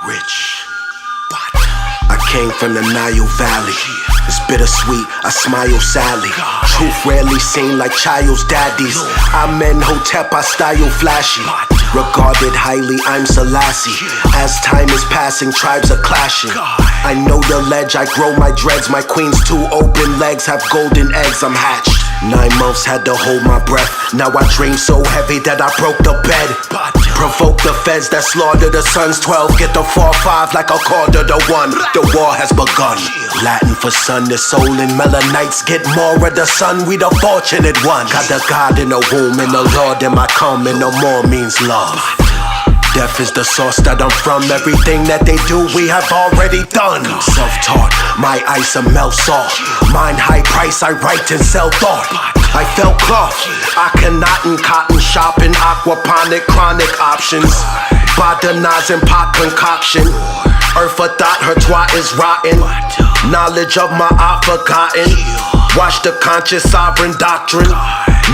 rich, but I came from the Nile Valley. It's bittersweet, I smile sadly. Truth rarely seen like child's daddies. I'm in Hotep, I style flashy. Regarded highly, I'm Selassie. As time is passing, tribes are clashing. I know the ledge, I grow my dreads. My queen's two open legs have golden eggs, I'm hatched. 9 months had to hold my breath. Now I dream so heavy that I broke the bed. Provoke the feds that slaughter the sons. 12 get the 4-5 like a quarter to 1. The war has begun. Latin for sun, the soul and melanites get more of the sun. We the fortunate ones. Got the God in the womb and the Lord in my come, and no more means love. Death is the source that I'm from. Everything that they do, we have already done. Self-taught, my ice a melt salt. Mine high price, I write and sell thought. I felt cloth, I cannot in cotton shopping. Aquaponic, chronic options. Botanizing pot concoction. Earth a thought, her twat is rotten. Knowledge of my art forgotten. Watch the conscious sovereign doctrine.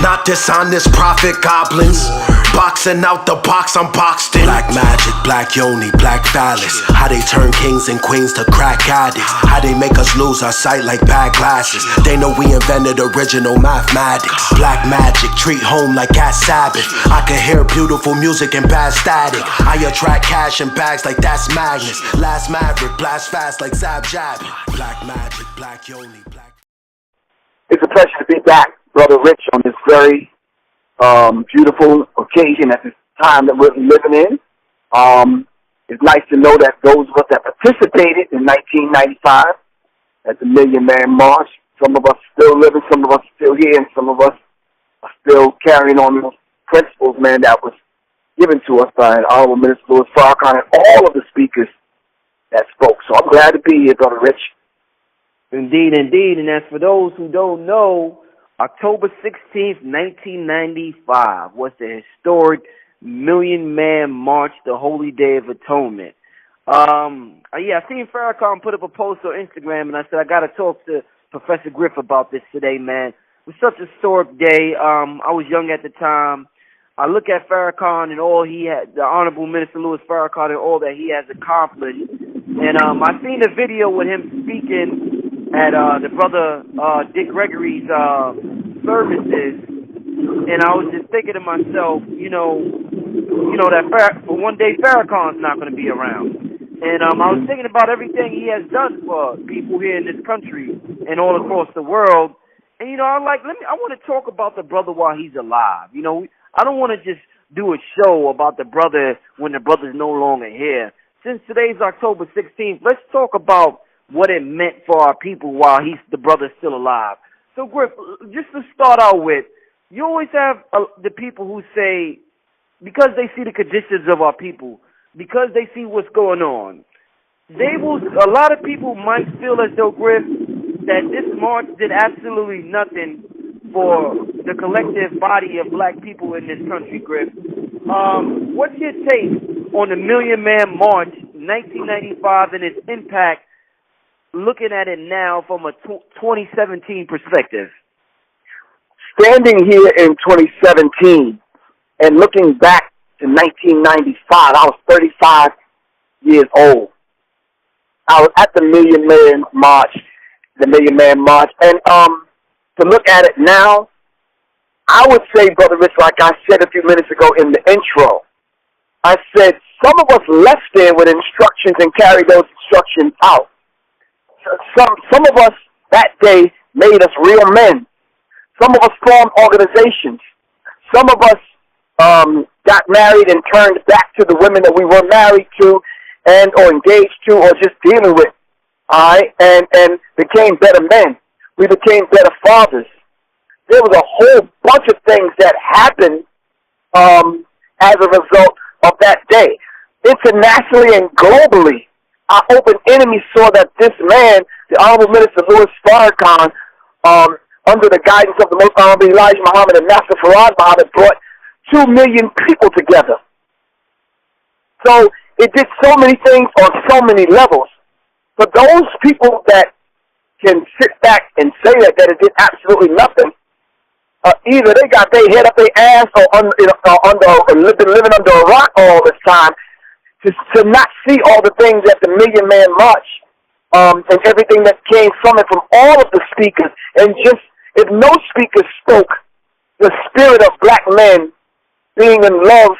Not dishonest prophet goblins. Boxing out the box, I'm boxed in. Black magic, black yoni, black phallus. How they turn kings and queens to crack addicts. How they make us lose our sight like bad glasses. They know we invented original mathematics. Black magic, treat home like at Sabbath. I can hear beautiful music and bad static. I attract cash in bags like that's Magnus. Last maverick, blast fast like Zab Jabbit. Black magic, black yoni, black. It's a pleasure to be back, Brother Rich, on this very beautiful occasion at this time that we're living in. It's nice to know that those of us that participated in 1995 at the Million Man March, some of us still living, some of us still here, and some of us are still carrying on those principles, man, that was given to us by Honorable Minister Louis Farrakhan and all of the speakers that spoke. So I'm glad to be here, Brother Rich. Indeed, indeed. And as for those who don't know, October 16th, 1995 was the historic Million Man March, the Holy Day of Atonement. I seen Farrakhan put up a post on Instagram, and I said, I got to talk to Professor Griff about this today, man. It was such a historic day. I was young at the time. I look at Farrakhan and all he had, the Honorable Minister Louis Farrakhan, and all that he has accomplished. And I seen a video with him speaking at the brother Dick Gregory's services, and I was just thinking to myself, that for one day Farrakhan's not going to be around, and I was thinking about everything he has done for people here in this country and all across the world, and I want to talk about the brother while he's alive. I don't want to just do a show about the brother when the brother's no longer here. Since today's October 16th, let's talk about what it meant for our people while the brother's still alive. So, Griff, just to start out with, you always have the people who say, because they see the conditions of our people, because they see what's going on, a lot of people might feel as though, Griff, that this march did absolutely nothing for the collective body of black people in this country, Griff. What's your take on the Million Man March 1995 and its impact, looking at it now from a 2017 perspective? Standing here in 2017 and looking back to 1995, I was 35 years old. I was at the Million Man March, and to look at it now, I would say, Brother Rich, like I said a few minutes ago in the intro, I said some of us left there with instructions and carried those instructions out. Some of us that day made us real men. Some of us formed organizations. Some of us got married and turned back to the women that we were married to and or engaged to or just dealing with, all right, and became better men. We became better fathers. There was a whole bunch of things that happened as a result of that day. Internationally and globally, our open enemies saw that this man, the Honorable Minister Louis Farrakhan, under the guidance of the Most Honorable Elijah Muhammad and Master Farad Muhammad, brought 2 million people together. So it did so many things on so many levels. For those people that can sit back and say that it did absolutely nothing, either they got their head up their ass or been living under a rock all this time to not see all the things at the Million Man March, and everything that came from it, from all of the speakers, and just, if no speaker spoke, the spirit of black men being in love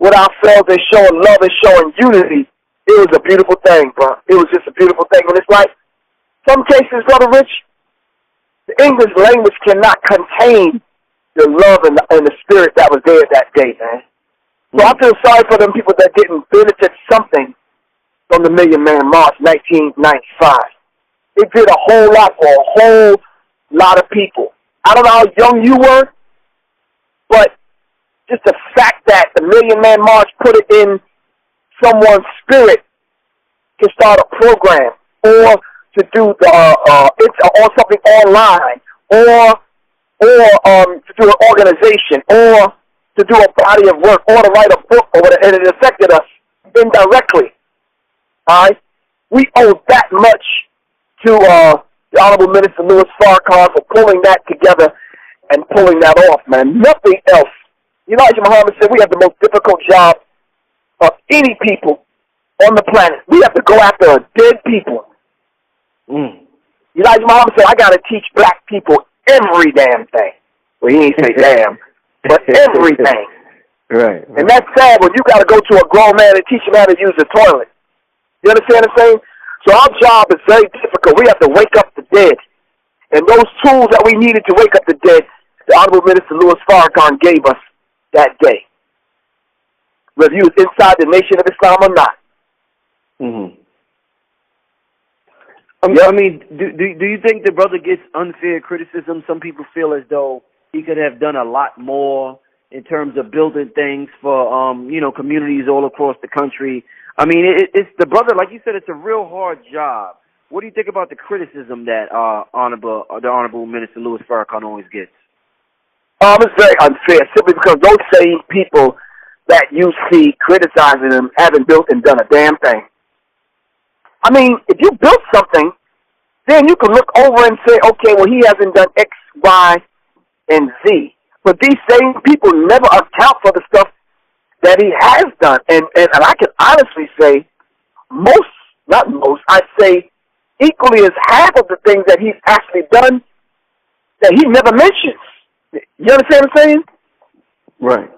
with ourselves and showing love and showing unity, it was a beautiful thing, bro. It was just a beautiful thing. And it's like, some cases, Brother Rich, the English language cannot contain the love and the spirit that was there that day, man. So I feel sorry for them people that didn't benefit something from the Million Man March 1995. It did a whole lot for a whole lot of people. I don't know how young you were, but just the fact that the Million Man March put it in someone's spirit to start a program or to do or something online or to do an organization or to do a body of work or to write a book or whatever, and it affected us indirectly. All right? We owe that much to the Honorable Minister Louis Farrakhan for pulling that together and pulling that off, man. Nothing else. Elijah Muhammad said we have the most difficult job of any people on the planet. We have to go after dead people. Elijah Muhammad said, I got to teach black people every damn thing. Well, he ain't say damn, but everything. Right. And that's sad when you got to go to a grown man and teach him how to use the toilet. You understand what I'm saying? So our job is very difficult. We have to wake up the dead. And those tools that we needed to wake up the dead, the Honorable Minister Louis Farrakhan gave us that day. Whether you was inside the Nation of Islam or not. I mean, do you think the brother gets unfair criticism? Some people feel as though he could have done a lot more in terms of building things for, communities all across the country. I mean, it's the brother, like you said, it's a real hard job. What do you think about the criticism that the Honorable Minister Louis Farrakhan always gets? It's very unfair, simply because those same people that you see criticizing him haven't built and done a damn thing. I mean, if you built something, then you can look over and say, okay, well, he hasn't done X, Y, and Z. But these same people never account for the stuff that he has done. And I can honestly say I'd say equally as half of the things that he's actually done that he never mentions. You understand what I'm saying? Right.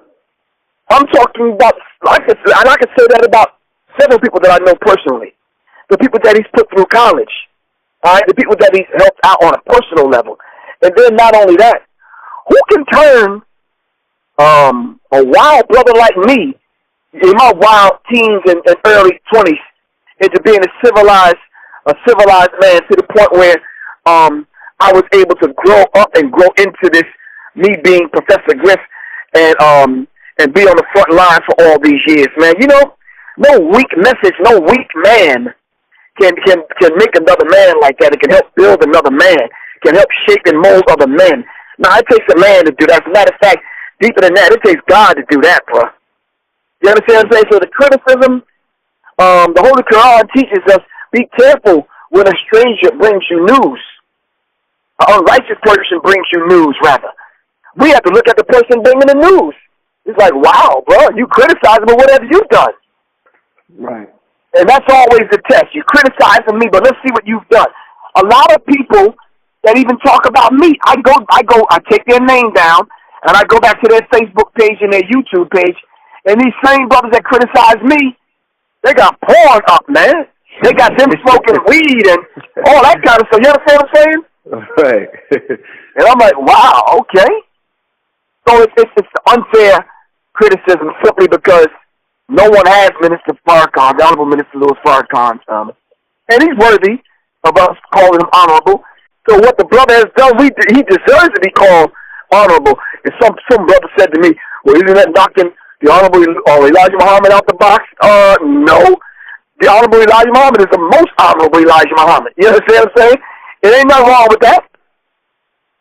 I'm talking about, I can say that about several people that I know personally. The people that he's put through college. All right? The people that he's helped out on a personal level. And then not only that, who can turn a wild brother like me in my wild teens and early 20s into being a civilized man to the point where I was able to grow up and grow into this, me being Professor Griff and be on the front line for all these years, man. You know, no weak message, no weak man can make another man like that. It can help build another man, can help shape and mold other men. Now, it takes a man to do that. As a matter of fact, deeper than that, it takes God to do that, bro. You understand what I'm saying? So the criticism, the Holy Quran teaches us, be careful when a stranger brings you news. An unrighteous person brings you news, rather. We have to look at the person bringing the news. It's like, wow, bro, you criticize me, but what have you done? Right. And that's always the test. You're criticizing me, but let's see what you've done. A lot of people that even talk about me, I take their name down, and I go back to their Facebook page and their YouTube page, and these same brothers that criticize me, they got porn up, man. They got them smoking weed and all that kind of stuff. You understand what I'm saying? Right. And I'm like, wow, okay. So it's unfair criticism simply because no one has Minister Farrakhan, the Honorable Minister Louis Farrakhan, and he's worthy of us calling him honorable. So what the brother has done, he deserves to be called honorable. And some brother said to me, well, isn't that knocking the Honorable Elijah Muhammad out the box? No. The Honorable Elijah Muhammad is the most honorable Elijah Muhammad. You understand what I'm saying? It ain't nothing wrong with that.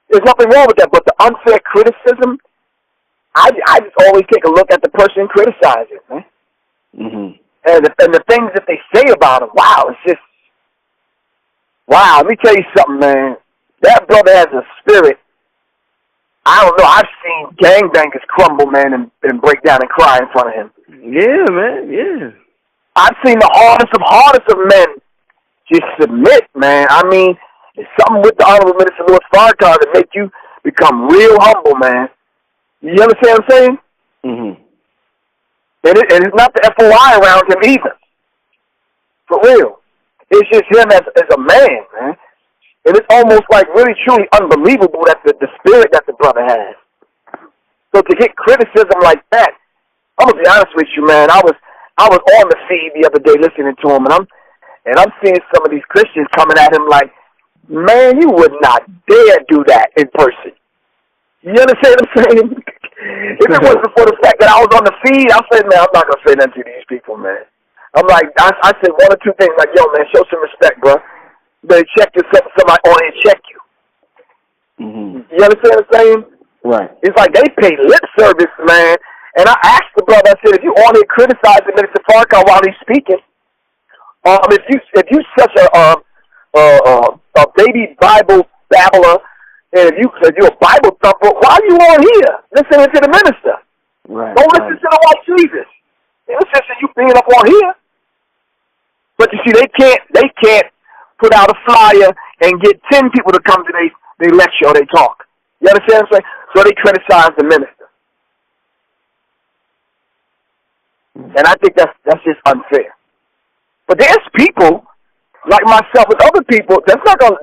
There's nothing wrong with that. But the unfair criticism, I just always take a look at the person criticizing, man. Mm-hmm. And the things that they say about him, wow, it's just, wow, let me tell you something, man. That brother has a spirit. I don't know, I've seen gangbangers crumble, man, and break down and cry in front of him. Yeah, man, yeah. I've seen the hardest of men just submit, man. I mean, it's something with the Honorable Minister Louis Farrakhan that make you become real humble, man. You understand what I'm saying? Mm-hmm. And it's not the FOI around him either. For real. It's just him as a man. And it's almost like really truly unbelievable that the spirit that the brother has. So to get criticism like that, I'm gonna be honest with you, man. I was on the feed the other day listening to him, and I'm seeing some of these Christians coming at him like, man, you would not dare do that in person. You understand what I'm saying? If it wasn't for the fact that I was on the feed, I said, man, I'm not gonna say nothing to these people, man. I'm like, I said one or two things like, yo, man, show some respect, bro. You better check yourself. Somebody on here check you. Mm-hmm. You understand what I'm saying? Right. It's like they pay lip service, man. And I asked the brother, I said, if you on here criticizing Minister Farrakhan while he's speaking, if you such a baby Bible babbler, and if you're a Bible thumper, why are you on here listening to the minister? Right. Don't listen to the white Jesus. They listen to you being up on here. But you see, they can't put out a flyer and get 10 people to come to they lecture or they talk. You understand what I'm saying? So they criticize the minister. And I think that's just unfair. But there's people like myself and other people that's not gonna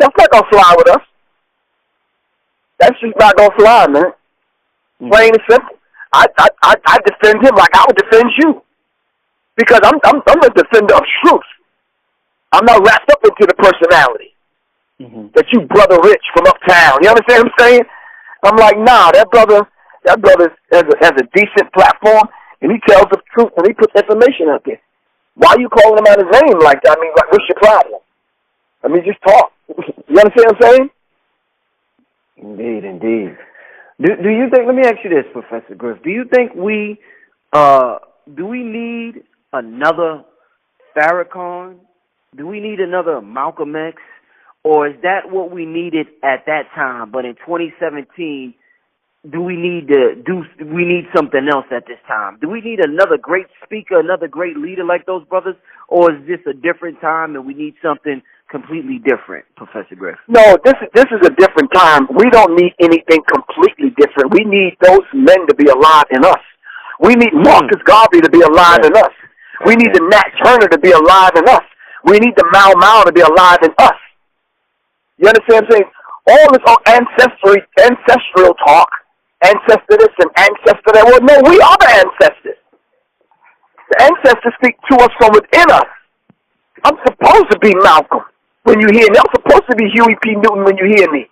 fly with us. That's just not gonna fly, man. Plain and simple. I defend him like I would defend you, because I'm a defender of truth. I'm not wrapped up into the personality that you brother Rich from uptown. You understand what I'm saying? I'm like, nah, that brother has a decent platform, and he tells the truth and he puts information out there. Why are you calling him out his name like that? I mean, like, what's your problem? I mean, just talk. You understand what I'm saying? Indeed. Do you think, let me ask you this, Professor Griff, do you think we need another Farrakhan? Do we need another Malcolm X? Or is that what we needed at that time? But in 2017, we need something else at this time? Do we need another great speaker, another great leader like those brothers? Or is this a different time and we need something completely different, Professor Griff? No, this is a different time. We don't need anything completely different. We need those men to be alive in us. We need Marcus Garvey to be alive in us. We need the Nat Turner to be alive in us. We need the Mau Mau to be alive in us. You understand what I'm saying? All this ancestral talk, ancestor this and ancestor that. Well, no, we are the ancestors. The ancestors speak to us from within us. I'm supposed to be Malcolm when you hear me. I'm supposed to be Huey P. Newton when you hear me,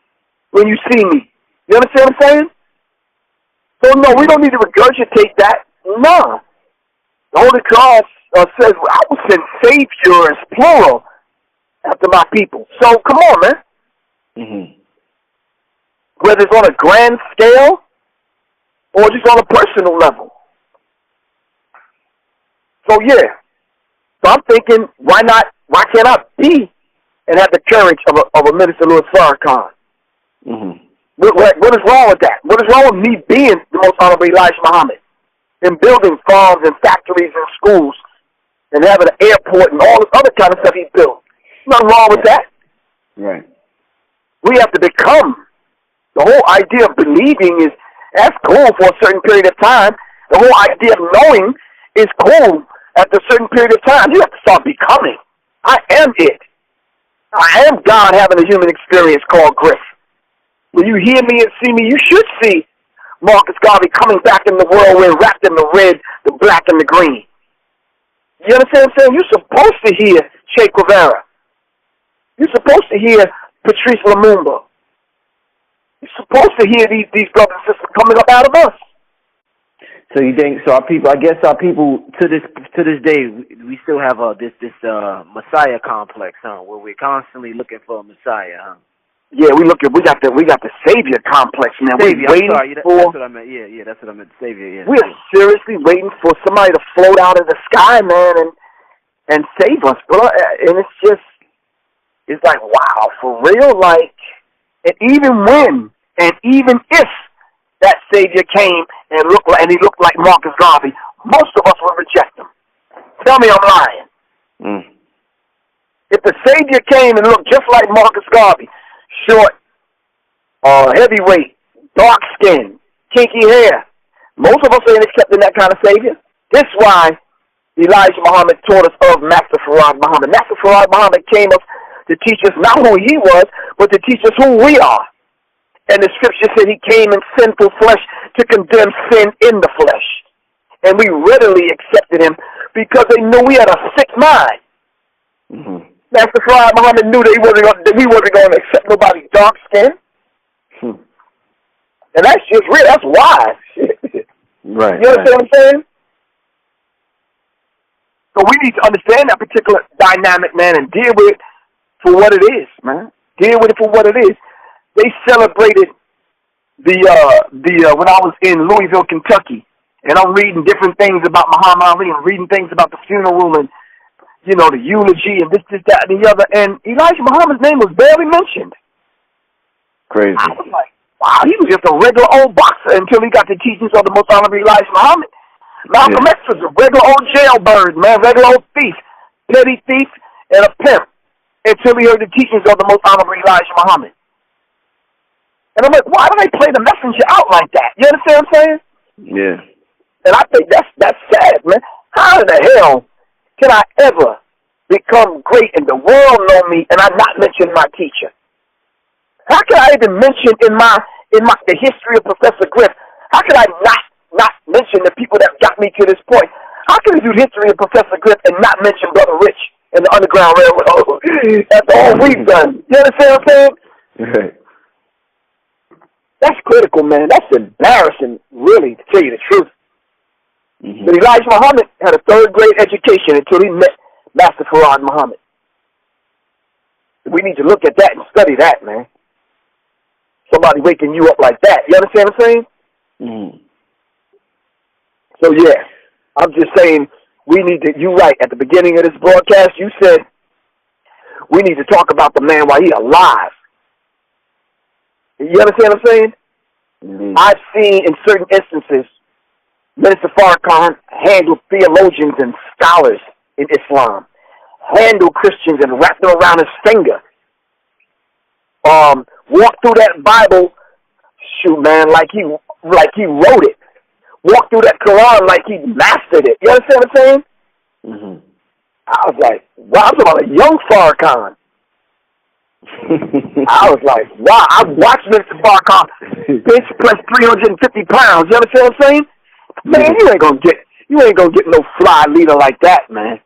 when you see me. You understand what I'm saying? So, no, we don't need to regurgitate that. No. The Holy Cross says, I will send saviors, plural, after my people. So, come on, man. Whether it's on a grand scale or just on a personal level. So, yeah. So I'm thinking, why can't I be and have the courage of a Minister Louis Farrakhan? What is wrong with that? What is wrong with me being the most honorable Elijah Muhammad and building farms and factories and schools and having an airport and all this other kind of stuff he built? There's nothing wrong with that. Right. We have to become. The whole idea of believing that's cool for a certain period of time. The whole idea of knowing is cool after a certain period of time. You have to start becoming. I am it. I am God having a human experience called Griff. When you hear me and see me, you should see Marcus Garvey coming back in the whirlwind, wrapped in the red, the black, and the green. You understand what I'm saying? You're supposed to hear Che Guevara. You're supposed to hear Patrice Lumumba. You're supposed to hear these brothers and sisters coming up out of us. So you think our people to this day we still have this Messiah complex, huh? Where we're constantly looking for a Messiah, huh? Yeah, we got the Savior complex, man. Savior, we're waiting that's what I meant. Yeah, that's what I meant. Savior, yeah. We are seriously waiting for somebody to float out of the sky, man, and save us, bro. And it's like, wow, for real, like, and even if that Savior came and he looked like Marcus Garvey, most of us would reject him. Tell me I'm lying. Mm. If the Savior came and looked just like Marcus Garvey, short, heavyweight, dark skin, kinky hair, most of us ain't accepting that kind of Savior. This is why Elijah Muhammad taught us of Master Farad Muhammad. Master Farad Muhammad came us to teach us not who he was, but to teach us who we are. And the scripture said he came in sinful flesh to condemn sin in the flesh. And we readily accepted him because they knew we had a sick mind. Mm-hmm. Master Farad Muhammad knew that we wasn't going to accept nobody's dark skin. Hmm. And that's just real. That's wise. Right. You understand what I'm saying? So we need to understand that particular dynamic, man, and deal with it for what it is, man. Deal with it for what it is. They celebrated when I was in Louisville, Kentucky, and I'm reading different things about Muhammad Ali and reading things about the funeral and, you know, the eulogy and this, that, and the other. And Elijah Muhammad's name was barely mentioned. Crazy. I was like, wow, he was just a regular old boxer until he got the teachings of the most honorable Elijah Muhammad. Malcolm X was a regular old jailbird, man, regular old thief, petty thief, and a pimp until he heard the teachings of the most honorable Elijah Muhammad. And I'm like, why do they play the messenger out like that? You understand what I'm saying? Yeah. And I think that's sad, man. How in the hell can I ever become great and the world know me and I not mention my teacher? How can I even mention in the history of Professor Griff? How can I not mention the people that got me to this point? How can I do history of Professor Griff and not mention Brother Rich and the Underground Railroad? That's all we've done. You understand what I'm saying? Right. That's critical, man. That's embarrassing, really, to tell you the truth. Mm-hmm. But Elijah Muhammad had a third-grade education until he met Master Farad Muhammad. We need to look at that and study that, man. Somebody waking you up like that. You understand what I'm saying? Mm-hmm. So, yeah, I'm just saying we need to, you're right, at the beginning of this broadcast, you said we need to talk about the man while he's alive. You understand what I'm saying? Mm-hmm. I've seen in certain instances Minister Farrakhan handle theologians and scholars in Islam, handle Christians and wrap them around his finger. Walk through that Bible, shoot, man, like he wrote it. Walk through that Quran like he mastered it. You understand what I'm saying? Mm-hmm. I was like, wow, I'm talking about a young Farrakhan. I was like, wow, I watched Mr. Farrakhan bench press 350 pounds. You understand what I'm saying? Man, you ain't gonna get no fly leader like that, man.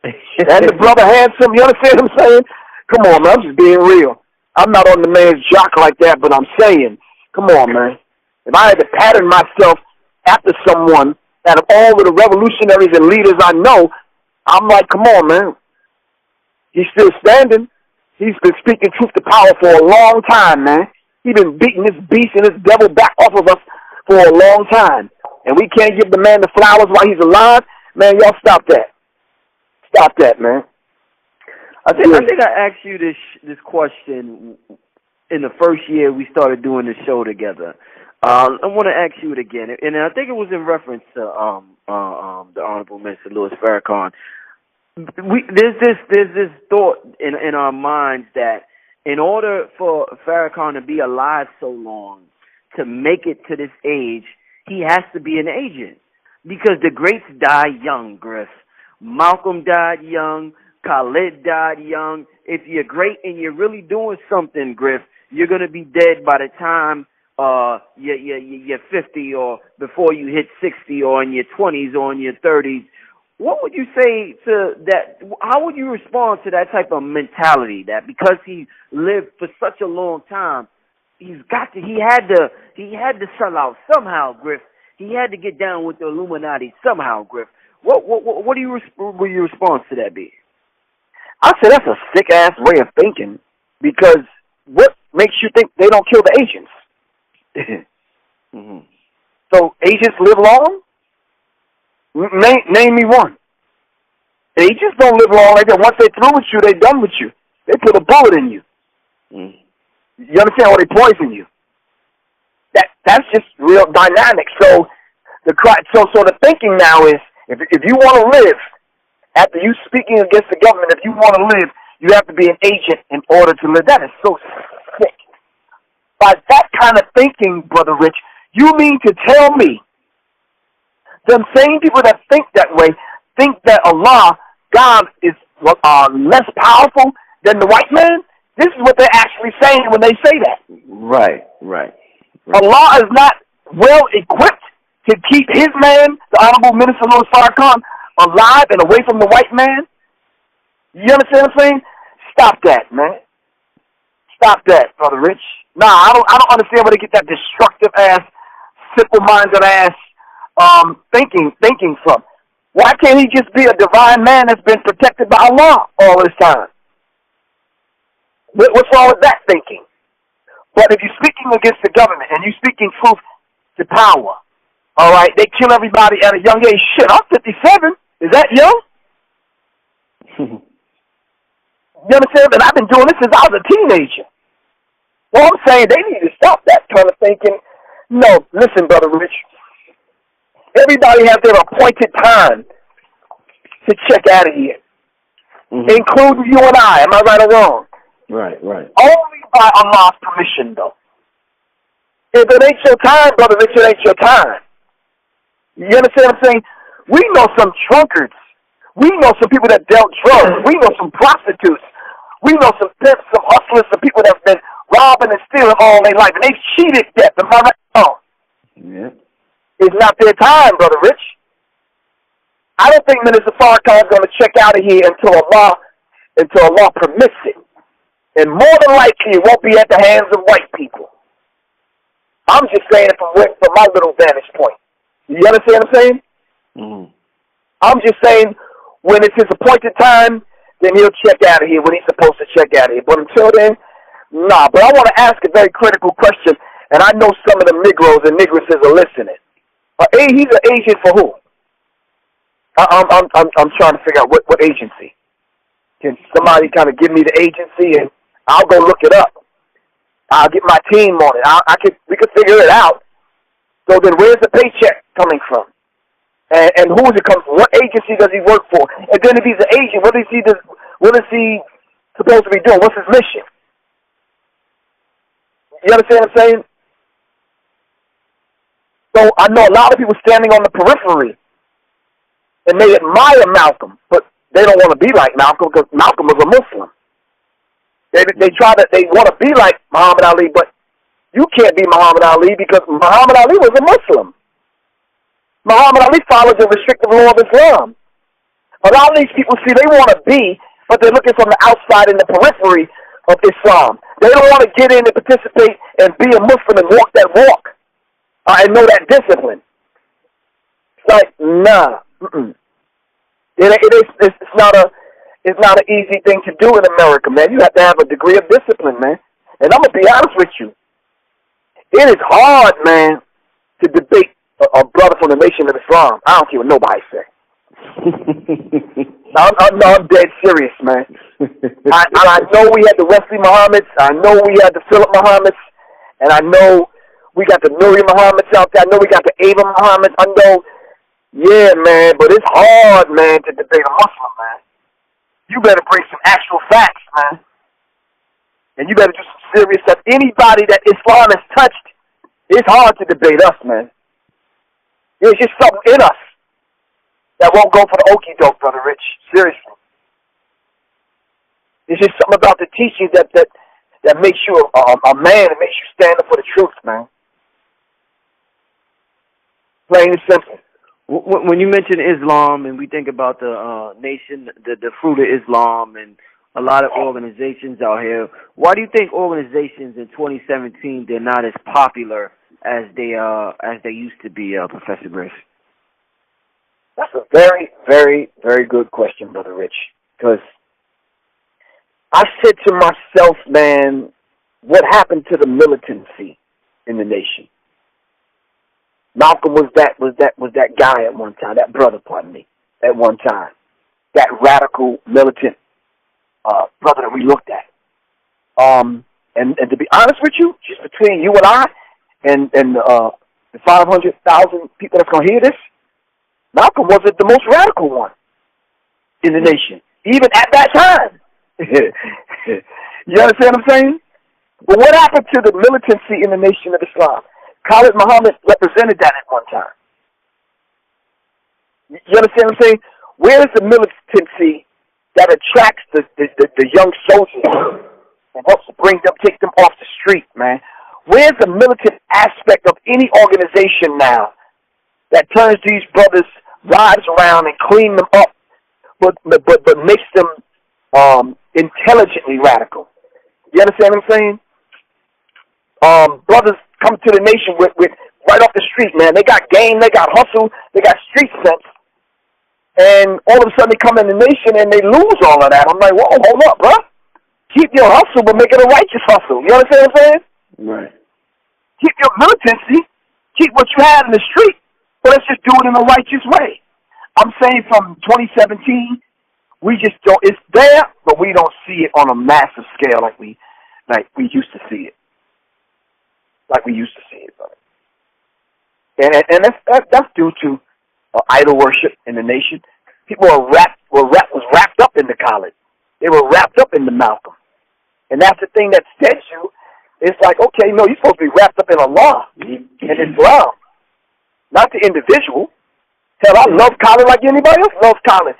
And the brother handsome, you understand what I'm saying? Come on, man, I'm just being real. I'm not on the man's jock like that, but I'm saying, come on, man. If I had to pattern myself after someone, out of all of the revolutionaries and leaders I know, I'm like, come on, man. He's still standing. He's been speaking truth to power for a long time, man. He's been beating this beast and this devil back off of us for a long time. And we can't give the man the flowers while he's alive. Man, y'all stop that. Stop that, man. I think I asked you this question in the first year we started doing this show together. I want to ask you it again, and I think it was in reference to the Honorable Minister Louis Farrakhan. There's this thought in our minds that in order for Farrakhan to be alive so long, to make it to this age, he has to be an agent. Because the greats die young, Griff. Malcolm died young. Khalid died young. If you're great and you're really doing something, Griff, you're going to be dead by the time you're 50 or before you hit 60 or in your 20s or in your 30s. What would you say to that? How would you respond to that type of mentality that because he lived for such a long time, he had to sell out somehow, Griff. He had to get down with the Illuminati somehow, Griff. What will your response to that be? I say that's a sick-ass way of thinking because what makes you think they don't kill the agents? Mm-hmm. So agents live long? Name me one. Agents don't live long like that. Once they're through with you, they're done with you. They put a bullet in you. Mm. You understand? Or they poison you. That's just real dynamic. So the thinking now is if you want to live After you speaking against the government, if you want to live, you have to be an agent in order to live. That is so sick. By that kind of thinking, Brother Rich, you mean to tell me them same people that think that way think that Allah, God, is less powerful than the white man? This is what they're actually saying when they say that. Right. Allah is not well equipped to keep his man, the Honorable Minister Louis Farrakhan, alive and away from the white man. You understand what I'm saying? Stop that, man. Stop that, Brother Rich. Nah, I don't understand where they get that destructive ass, simple-minded ass thinking from. Why can't he just be a divine man that's been protected by Allah all this time? What's wrong with that thinking? But if you're speaking against the government and you're speaking truth to power, all right, they kill everybody at a young age. Shit, I'm 57. Is that young? You understand? And I've been doing this since I was a teenager. Well, I'm saying they need to stop that kind of thinking. No, listen, Brother Rich. Everybody has their appointed time to check out of here, including you and I. Am I right or wrong? Right. Only by Allah's permission, though. If it ain't your time, Brother Rich, it ain't your time. You understand what I'm saying? We know some drunkards. We know some people that dealt drugs. We know some prostitutes. We know some pimps, some hustlers, some people that have been robbing and stealing all their life, and they've cheated death. Am I right? Oh. Yeah. It's not their time, Brother Rich. I don't think Minister Farrakhan is going to check out of here until Allah permits it. And more than likely, it won't be at the hands of white people. I'm just saying it from my little vantage point. You understand what I'm saying? Mm-hmm. I'm just saying when it's his appointed time, then he'll check out of here when he's supposed to check out of here. But until then, nah. But I want to ask a very critical question, and I know some of the Negroes and Negresses are listening. He's an agent for who? I'm trying to figure out what agency. Can somebody kind of give me the agency, and I'll go look it up. I'll get my team on it. We could figure it out. So then, where's the paycheck coming from? And who is it come from? What agency does he work for? And then if he's an agent, what is he supposed to be doing? What's his mission? You understand what I'm saying? So I know a lot of people standing on the periphery, and they admire Malcolm, but they don't want to be like Malcolm because Malcolm was a Muslim. They want to be like Muhammad Ali, but you can't be Muhammad Ali because Muhammad Ali was a Muslim. Muhammad Ali followed the restrictive law of Islam. A lot of these people, see, they want to be, but they're looking from the outside in the periphery of Islam. They don't want to get in and participate and be a Muslim and walk that walk and know that discipline. It's like, nah. It's not an easy thing to do in America, man. You have to have a degree of discipline, man. And I'm going to be honest with you. It is hard, man, to debate a brother from the Nation of Islam. I don't care what nobody say. I'm dead serious, man. I know we had the Wesley Muhammads. I know we had the Philip Muhammads. And I know we got the Nuri Muhammads out there. I know we got the Ava Muhammads. I know, yeah, man, but it's hard, man, to debate a Muslim, man. You better bring some actual facts, man. And you better do some serious stuff. Anybody that Islam has touched, it's hard to debate us, man. There's just something in us that won't go for the okie doke, Brother Rich. Seriously. There's just something about the teachings that makes you a man and makes you stand up for the truth, man. Plain and simple. When you mention Islam and we think about the nation, the fruit of Islam and a lot of organizations out here, why do you think organizations in 2017 they're not as popular as they used to be, Professor Griff? That's a very, very, very good question, Brother Rich. Because I said to myself, man, what happened to the militancy in the nation? Malcolm was that guy at one time, that brother, pardon me, at one time, that radical militant brother that we looked at. And to be honest with you, just between you and I and the 500,000 people that's gonna hear this, Malcolm wasn't the most radical one. in the nation, even at that time. You understand what I'm saying? But what happened to the militancy in the Nation of Islam? Khalid Muhammad represented that at one time. You understand what I'm saying? Where is the militancy that attracts the young soldiers and helps to bring them, take them off the street, man? Where's the militant aspect of any organization now that turns these brothers' lives around and clean them up, but makes them intelligently radical? You understand what I'm saying? Brothers come to the nation with right off the street, man. They got game, they got hustle, they got street sense. And all of a sudden they come in the nation and they lose all of that. I'm like, whoa, hold up, bro. Keep your hustle, but make it a righteous hustle. You understand what I'm saying? Right. Keep your militancy. Keep what you had in the street, but let's just do it in a righteous way. I'm saying from 2017, we just don't. It's there, but we don't see it on a massive scale like we used to see it. Like we used to see it, brother. And that's due to idol worship in the nation. People was wrapped up in the Khalid. They were wrapped up in the Malcolm. And that's the thing that steads you. It's like, okay, no, you're supposed to be wrapped up in Allah and Islam, not the individual. Hell, I love Khalid like anybody else loves Khalid.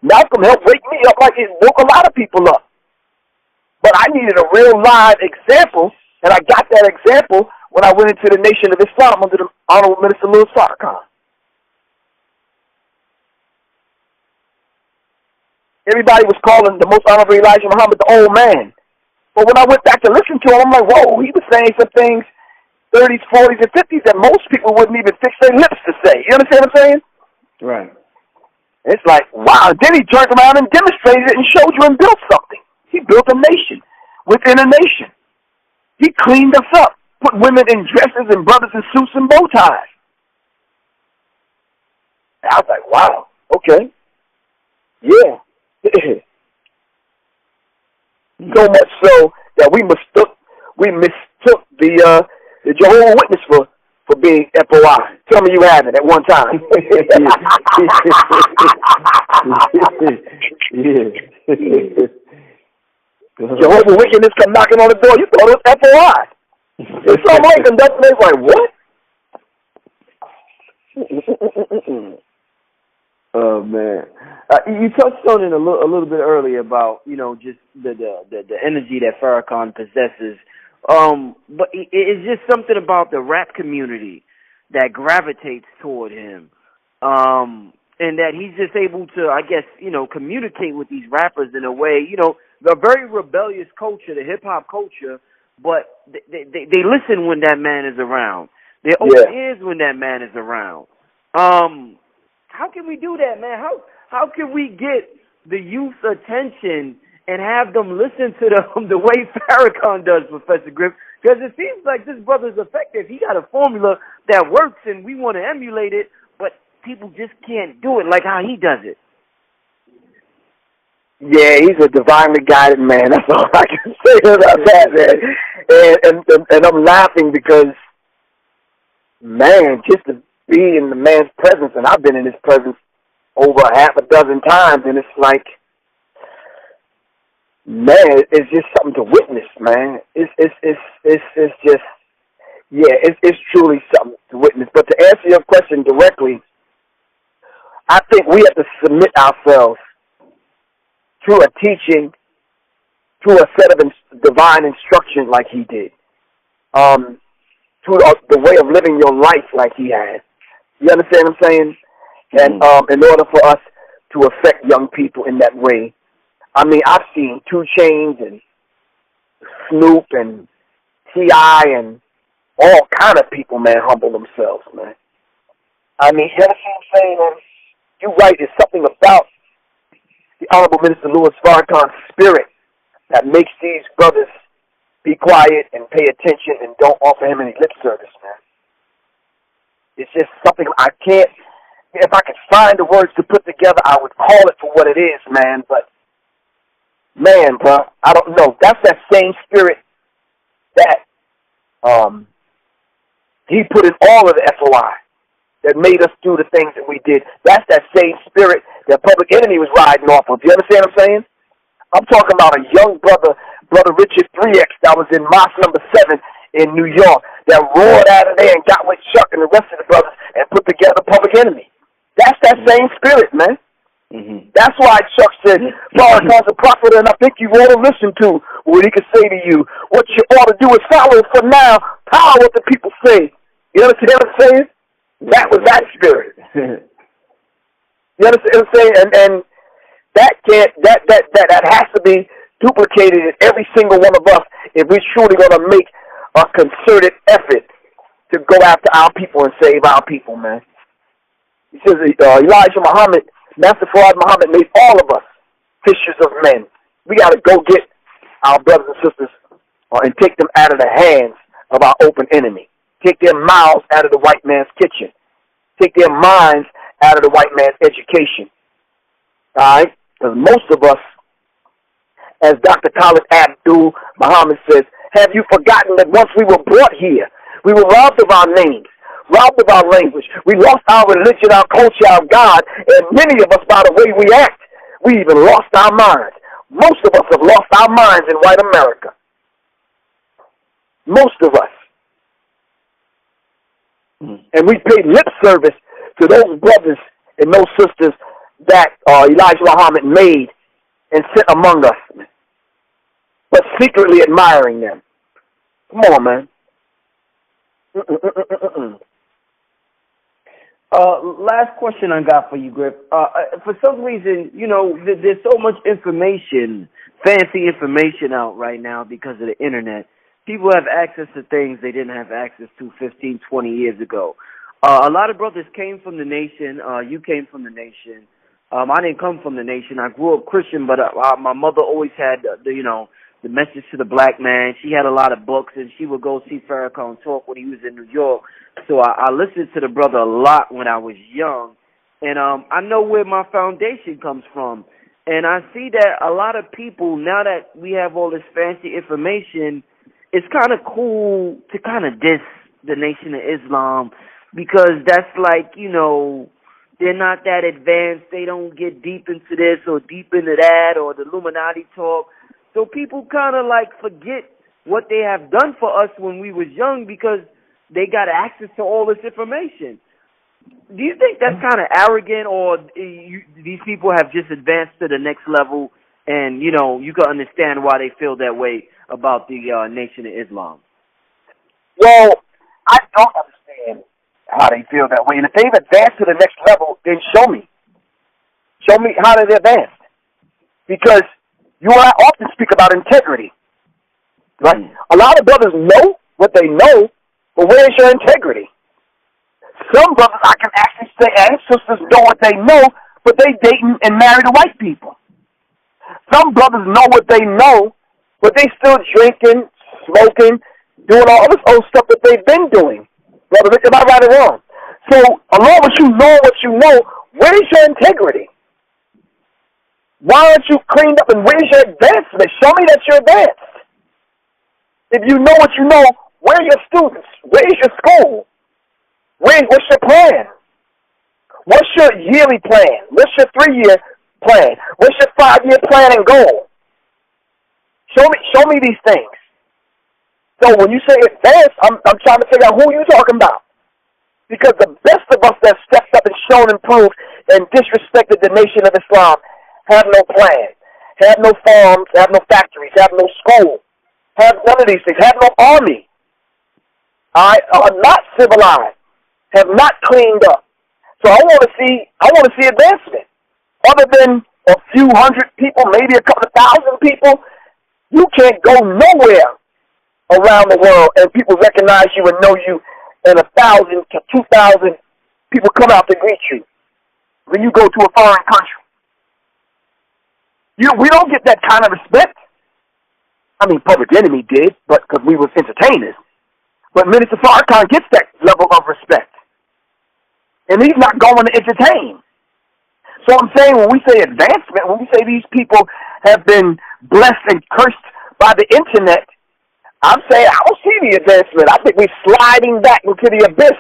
Malcolm helped wake me up like it woke a lot of people up. But I needed a real live example, and I got that example when I went into the Nation of Islam under the Honorable Minister Louis Farrakhan. Everybody was calling the Most Honorable Elijah Muhammad the old man. But when I went back to listen to him, I'm like, whoa, he was saying some things, 30s, 40s, and 50s, that most people wouldn't even fix their lips to say. You understand what I'm saying? Right. It's like, wow. Then he turned around and demonstrated it and showed you and built something. He built a nation within a nation. He cleaned us up, put women in dresses and brothers in suits and bow ties. And I was like, wow, okay. Yeah. So much so that we mistook the Jehovah's Witness for being FOI. Tell me you haven't at one time. Jehovah's Witness come knocking on the door. You thought it was FOI. It's so like them. That's like, what? Oh man, you touched on it a little bit earlier about just the energy that Farrakhan possesses, but it's just something about the rap community that gravitates toward him, and that he's just able to, I guess, communicate with these rappers in a way, the very rebellious culture, the hip hop culture, but they listen when that man is around. They're open ears when that man is around. How can we do that, man? How can we get the youth's attention and have them listen to the way Farrakhan does, Professor Griff? Because it seems like this brother's effective. He got a formula that works, and we want to emulate it, but people just can't do it like how he does it. Yeah, he's a divinely guided man. That's all I can say about that, man. And I'm laughing because, man, just to be in the man's presence, and I've been in his presence over half a dozen times, and it's like, man, it's just something to witness, man. It's just, yeah, it's truly something to witness. But to answer your question directly, I think we have to submit ourselves to a teaching, to a set of divine instruction like he did, to the way of living your life like he had. You understand what I'm saying? And in order for us to affect young people in that way, I mean, I've seen 2 Chainz and Snoop and T.I. and all kind of people, man, humble themselves, man. I mean, you understand what I'm saying? You're right. There's something about the Honorable Minister Louis Farrakhan's spirit that makes these brothers be quiet and pay attention and don't offer him any lip service, man. It's just something I can't, if I could find the words to put together, I would call it for what it is, man. But, man, bro, I don't know. That's that same spirit that he put in all of the FOI that made us do the things that we did. That's that same spirit that Public Enemy was riding off of. You understand what I'm saying? I'm talking about a young brother, Brother Richard 3X, that was in Mosque number 7 in New York, that roared out of there and got with Chuck and the rest of the brothers and put together Public Enemy. That's that same spirit, man. Mm-hmm. That's why Chuck said, Farrakhan's a prophet, and I think you ought to listen to what he could say to you. What you ought to do is follow for now, power what the people say. You understand what I'm saying? That was that spirit. You understand what I'm saying? And that has to be duplicated in every single one of us if we're truly going to make a concerted effort to go after our people and save our people, man. He says Elijah Muhammad, Master Farad Muhammad made all of us fishers of men. We got to go get our brothers and sisters and take them out of the hands of our open enemy. Take their mouths out of the white man's kitchen. Take their minds out of the white man's education. All right? Because most of us, as Dr. Khalid Abdul Muhammad says, have you forgotten that once we were brought here, we were robbed of our names, robbed of our language. We lost our religion, our culture, our God, and many of us, by the way we act, we even lost our minds. Most of us have lost our minds in white America. Most of us. And we paid lip service to those brothers and those sisters that Elijah Muhammad made and sent among us, but secretly admiring them. Come on, man. Last question I got for you, Griff. For some reason, you know, there's so much information, fancy information out right now because of the internet. People have access to things they didn't have access to 15, 20 years ago. A lot of brothers came from the nation. You came from the nation. I didn't come from the nation. I grew up Christian, but my mother always had the message to the black man. She had a lot of books, and she would go see Farrakhan talk when he was in New York. So I listened to the brother a lot when I was young, and I know where my foundation comes from. And I see that a lot of people, now that we have all this fancy information, it's kind of cool to kind of diss the Nation of Islam because that's like, you know, they're not that advanced. They don't get deep into this or deep into that or the Illuminati talk. So people kind of like forget what they have done for us when we was young because they got access to all this information. Do you think that's kind of arrogant, or these people have just advanced to the next level and, you know, you can understand why they feel that way about the Nation of Islam? Well, I don't understand how they feel that way. And if they've advanced to the next level, then show me. Show me how they've advanced. Because you and I often speak about integrity. Right? A lot of brothers know what they know, but where's your integrity? Some brothers, I can actually say, and sisters know what they know, but they dating and marry the white people. Some brothers know what they know, but they still drinking, smoking, doing all this old stuff that they've been doing. Brother, am I right or wrong? So, along with you know what you know, where's your integrity? Why aren't you cleaned up, and where's your advancement? Show me that you're advanced. If you know what you know, where are your students? Where's your school? What's your plan? What's your yearly plan? What's your 3-year plan? What's your 5-year plan and goal? Show me these things. So when you say advance, I'm trying to figure out who you're talking about. Because the best of us that stepped up and shown and proved and disrespected the Nation of Islam have no plan, have no farms, have no factories, have no school, have none of these things, have no army, are not civilized, have not cleaned up. So I want to see advancement. Other than a few hundred people, maybe a couple of thousand people, you can't go nowhere around the world and people recognize you and know you, and 1,000 to 2,000 people come out to greet you when you go to a foreign country. We don't get that kind of respect. I mean, Public Enemy did, but because we was entertainers. But Minister Farrakhan gets that level of respect. And he's not going to entertain. So I'm saying when we say advancement, when we say these people have been blessed and cursed by the internet, I'm saying I don't see the advancement. I think we're sliding back into the abyss.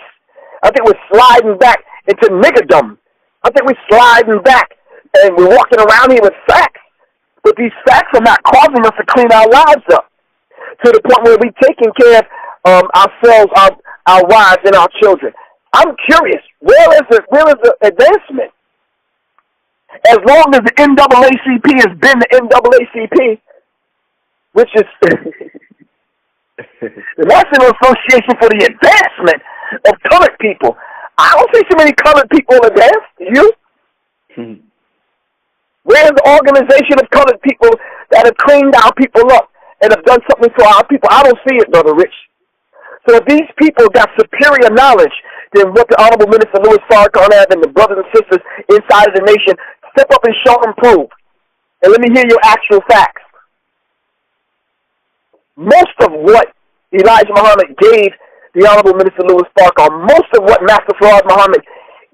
I think we're sliding back into niggerdom. I think we're sliding back And we're walking around here with facts, but these facts are not causing us to clean our lives up to the point where we're taking care of ourselves, our wives, and our children. I'm curious, where is the advancement? As long as the NAACP has been the NAACP, which is the National Association for the Advancement of Colored People. I don't see so many colored people advance. Do you? Where's the organization of colored people that have cleaned our people up and have done something for our people? I don't see it, Brother Rich. So if these people got superior knowledge than what the Honorable Minister Louis Farrakhan have and the brothers and sisters inside of the nation, step up and show and prove. And let me hear your actual facts. Most of what Elijah Muhammad gave the Honorable Minister Louis Farrakhan, most of what Master Farad Muhammad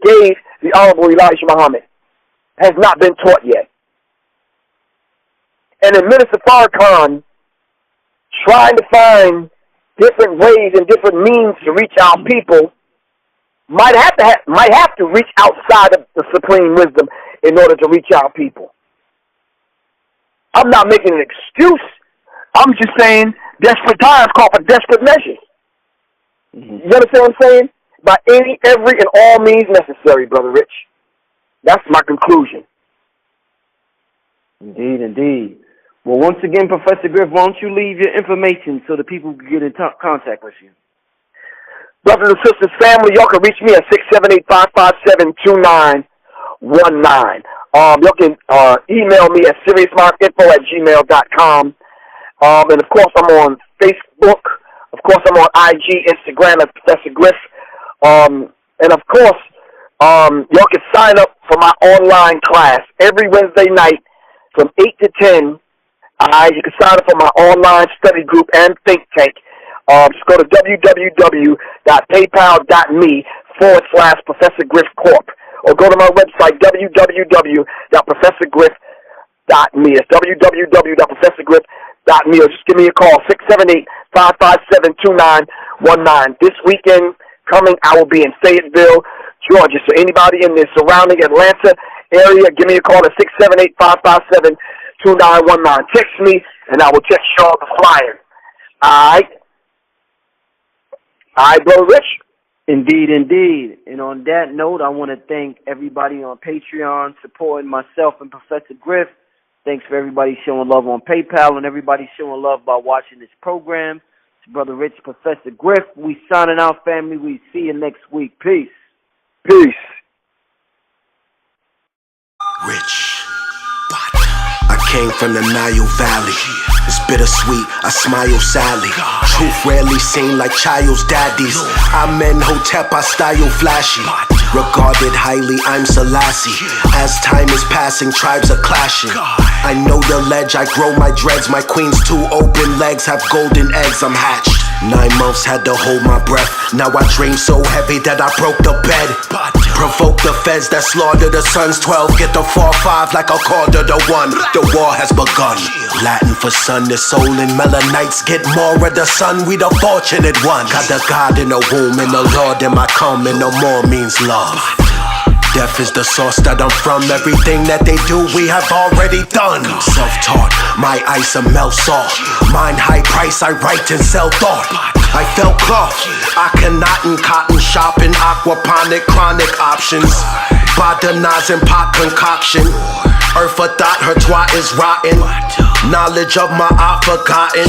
gave the Honorable Elijah Muhammad has not been taught yet. And then Minister Farrakhan trying to find different ways and different means to reach our people might have to reach outside of the supreme wisdom in order to reach our people. I'm not making an excuse. I'm just saying desperate times call for desperate measures. You understand what I'm saying? By any, every, and all means necessary, Brother Rich. That's my conclusion. Indeed, indeed. Well, once again, Professor Griff, why don't you leave your information so the people can get in contact with you? Brothers and sisters, family, y'all can reach me at 678-557-2919. Y'all can email me at seriousminds.info@gmail.com. And of course, I'm on Facebook. Of course, I'm on IG, Instagram as Professor Griff. And of course, y'all can sign up for my online class every Wednesday night from 8 to 10. You can sign up for my online study group and think tank. Just go to www.paypal.me/Professor Griff Corp. Or go to my website, www.professorgriff.me. It's www.professorgriff.me. Or just give me a call, 678-557-2919. This weekend coming, I will be in Fayetteville, Georgia. So anybody in the surrounding Atlanta area, give me a call at 678-557-2919. Text me, and I will text you all the flyer. All right? All right, Brother Rich? Indeed, indeed. And on that note, I want to thank everybody on Patreon supporting myself and Professor Griff. Thanks for everybody showing love on PayPal and everybody showing love by watching this program. It's Brother Rich, Professor Griff. We signing out, family. We see you next week. Peace. Peace. Rich, but I came from the Nile Valley. It's bittersweet, I smile sadly. Truth rarely seen like child's daddies. I'm in Hotep, I style flashy. Regarded highly, I'm Selassie. As time is passing, tribes are clashing. I know the ledge, I grow my dreads. My queen's two open legs have golden eggs, I'm hatched. 9 months had to hold my breath. Now I dream so heavy that I broke the bed. Provoke the feds that slaughter the sons. 12 get the 4-5 like a quarter to 1. The war has begun. Latin for sun, the soul and melanites get more of the sun. We the fortunate ones. Got the God in the womb and the Lord in my come, and no more means love. Death is the source that I'm from. Everything that they do, we have already done. Self-taught, my ice a melt salt. Mine high price, I write and sell thought. I felt cloth, I cannot in cotton shopping. Aquaponic, chronic options. Botanizing and pot concoction. Earth a thought, her twat is rotten. Knowledge of my art forgotten.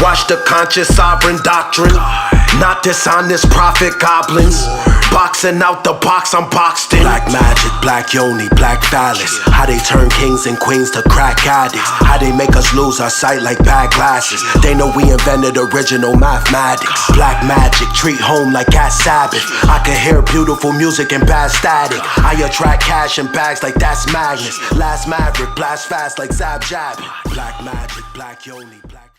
Watch the conscious sovereign doctrine. Not dishonest prophet goblins. Boxing out the box, I'm boxed in. Black magic, black yoni, black phallus. How they turn kings and queens to crack addicts. How they make us lose our sight like bad glasses. They know we invented original mathematics. Black magic, treat home like at Sabbath. I can hear beautiful music and bad static. I attract cash in bags like that's Magnus. Last Maverick, blast fast like Zab Jab. Black magic, black yoni, black